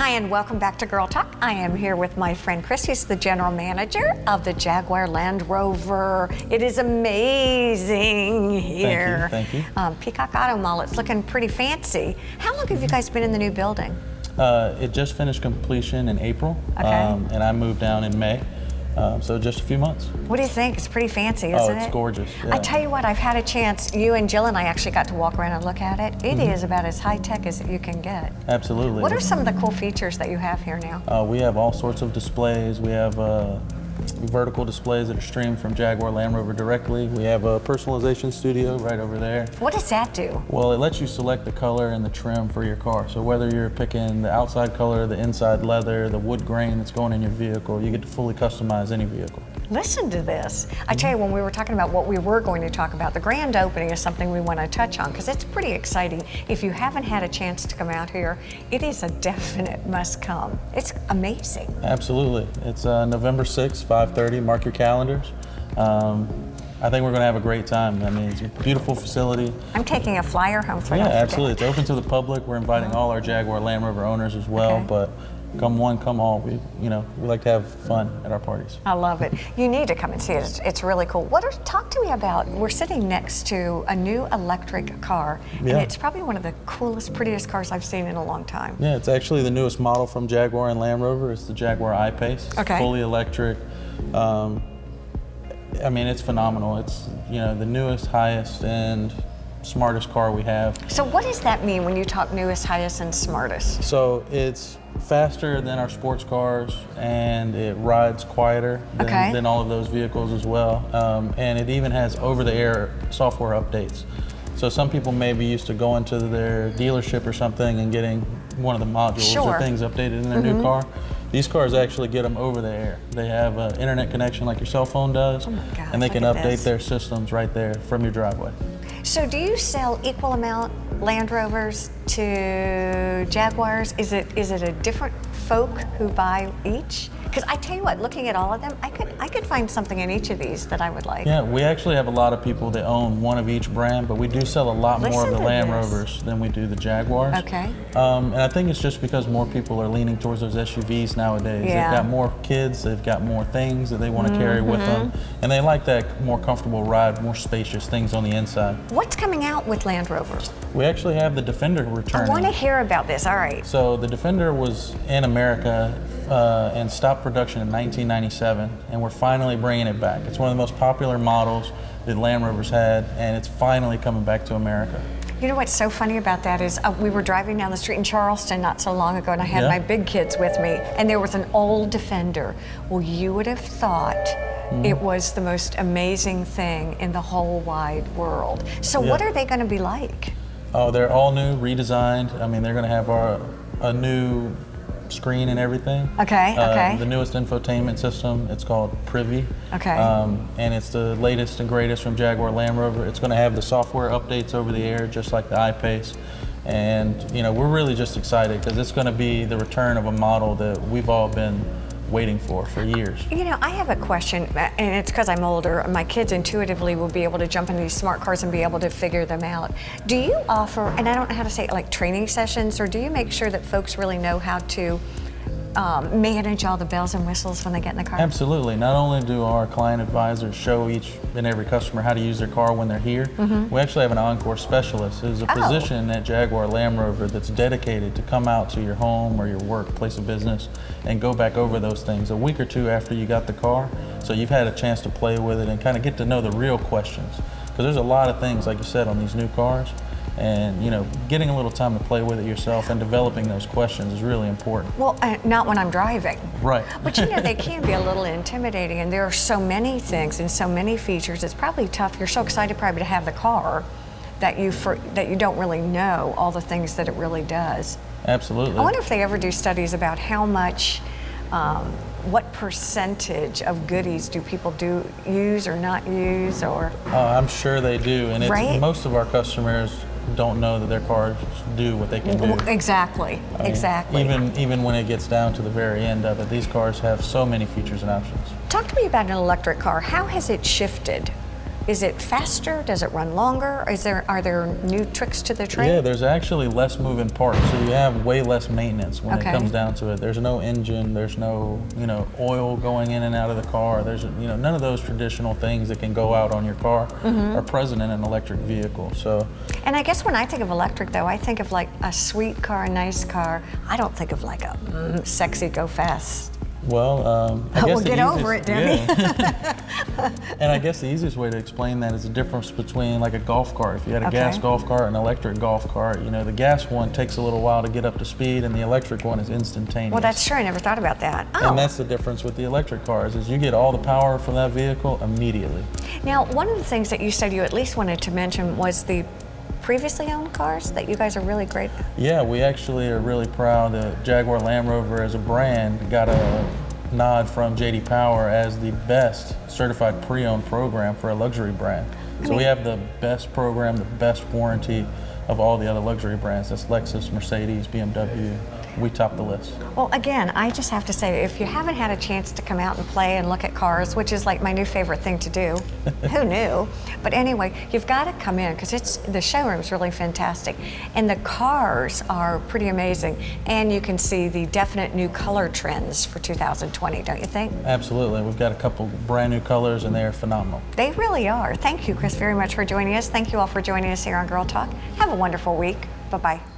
Hi, and welcome back to Girl Talk. I am here with my friend Chris, who's the general manager of the Jaguar Land Rover. It is amazing here. Thank you. Peacock Auto Mall, it's looking pretty fancy. How long have you guys been in the new building? It just finished completion in April, and I moved down in May. So just a few months. What do you think? It's pretty fancy, isn't it? Oh, it's gorgeous. Yeah. I tell you what, I've had a chance, you and Jill and I actually got to walk around and look at it. It is about as high tech as you can get. Absolutely. What are some of the cool features that you have here now? We have all sorts of displays. We have vertical displays that are streamed from Jaguar Land Rover directly. We have a Personalization Studio right over there. What does that do? Well, it lets you select the color and the trim for your car. So whether you're picking the outside color, the inside leather, the wood grain that's going in your vehicle, you get to fully customize any vehicle. Listen to this. I tell you, when we were talking about what we were going to talk about, the grand opening is something we want to touch on because it's pretty exciting. If you haven't had a chance to come out here, it is a definite must come. It's amazing. Absolutely. It's November 6th, 5:30. Mark your calendars. I think we're going to have a great time. I mean, it's a beautiful facility. I'm taking a flyer home for Yeah, absolutely. It's open to the public. We're inviting all our Jaguar Land Rover owners as well, but come one, come all. We like to have fun at our parties. I love it. You need to come and see it. It's really cool. Talk to me about, we're sitting next to a new electric car, and it's probably one of the coolest, prettiest cars I've seen in a long time. Yeah, it's actually the newest model from Jaguar and Land Rover. It's the Jaguar I-Pace. It's fully electric. I mean, it's phenomenal. It's, the newest, highest, and smartest car we have. So what does that mean when you talk newest, highest, and smartest? So it's faster than our sports cars, and it rides quieter than all of those vehicles as well. And it even has over-the-air software updates. So some people may be used to going to their dealership or something and getting one of the modules or things updated in their new car. These cars actually get them over the air. They have an internet connection like your cell phone does, and they can update their systems right there from your driveway. So do you sell equal amount Land Rovers to Jaguars? Is it a different folk who buy each? Because I tell you what, looking at all of them, I could find something in each of these that I would like. Yeah, we actually have a lot of people that own one of each brand, but we do sell a lot more of the Land Rovers than we do the Jaguars. Okay. And I think it's just because more people are leaning towards those SUVs nowadays. Yeah. They've got more kids, they've got more things that they want to carry with them, and they like that more comfortable ride, more spacious things on the inside. What's coming out with Land Rover? We actually have the Defender returning. I want to hear about this. All right. So the Defender was in America and stopped production in 1997, and we're finally bringing it back. It's one of the most popular models that Land Rover's had, and it's finally coming back to America. You know what's so funny about that is we were driving down the street in Charleston not so long ago, and I had my big kids with me, and there was an old Defender. Well, you would have thought it was the most amazing thing in the whole wide world. So what are they going to be like? Oh, they're all new, redesigned. I mean, they're going to have a new screen and everything. The newest infotainment system. It's called Privy. And it's the latest and greatest from Jaguar Land Rover. It's going to have the software updates over the air, just like the I-Pace. And we're really just excited because it's going to be the return of a model that we've all been waiting for years. I have a question, and it's because I'm older. My kids intuitively will be able to jump into these smart cars and be able to figure them out. Do you offer, and I don't know how to say it, like training sessions, or do you make sure that folks really know how to manage all the bells and whistles when they get in the car? Absolutely. Not only do our client advisors show each and every customer how to use their car when they're here, we actually have an Encore specialist who's a position at Jaguar Land Rover that's dedicated to come out to your home or your work, place of business, and go back over those things a week or two after you got the car, so you've had a chance to play with it and kind of get to know the real questions. Because there's a lot of things, like you said, on these new cars. And getting a little time to play with it yourself and developing those questions is really important. Well, not when I'm driving. Right. But they can be a little intimidating, and there are so many things and so many features. It's probably tough. You're so excited probably to have the car that you don't really know all the things that it really does. Absolutely. I wonder if they ever do studies about how much, what percentage of goodies do people use or not use, or? I'm sure they do, and most of our customers don't know that their cars do what they can do. Exactly. Even when it gets down to the very end of it, these cars have so many features and options. Talk to me about an electric car. How has it shifted Is it faster? Does it run longer? Are there new tricks to the trade? Yeah, there's actually less moving parts, so you have way less maintenance when it comes down to it. There's no engine, there's no, oil going in and out of the car. There's, none of those traditional things that can go out on your car are present in an electric vehicle. So. And I guess when I think of electric, though, I think of like a sweet car, a nice car. I don't think of like a sexy, go fast. Well, I guess we'll get over it, Debbie. Yeah. And I guess the easiest way to explain that is the difference between like a golf cart. If you had a gas golf cart and an electric golf cart, the gas one takes a little while to get up to speed, and the electric one is instantaneous. Well, that's true. I never thought about that. Oh. And that's the difference with the electric cars, is you get all the power from that vehicle immediately. Now, one of the things that you said you at least wanted to mention was the previously owned cars that you guys are really great at. Yeah, we actually are really proud that Jaguar Land Rover as a brand got a nod from J.D. Power as the best certified pre-owned program for a luxury brand. So we have the best program, the best warranty of all the other luxury brands. That's Lexus, Mercedes, BMW. We top the list. Well, again, I just have to say, if you haven't had a chance to come out and play and look at cars, which is like my new favorite thing to do, who knew? But anyway, you've got to come in because the showroom's really fantastic. And the cars are pretty amazing. And you can see the definite new color trends for 2020, don't you think? Absolutely. We've got a couple brand new colors and they're phenomenal. They really are. Thank you, Chris, very much for joining us. Thank you all for joining us here on Girl Talk. Have a wonderful week. Bye-bye.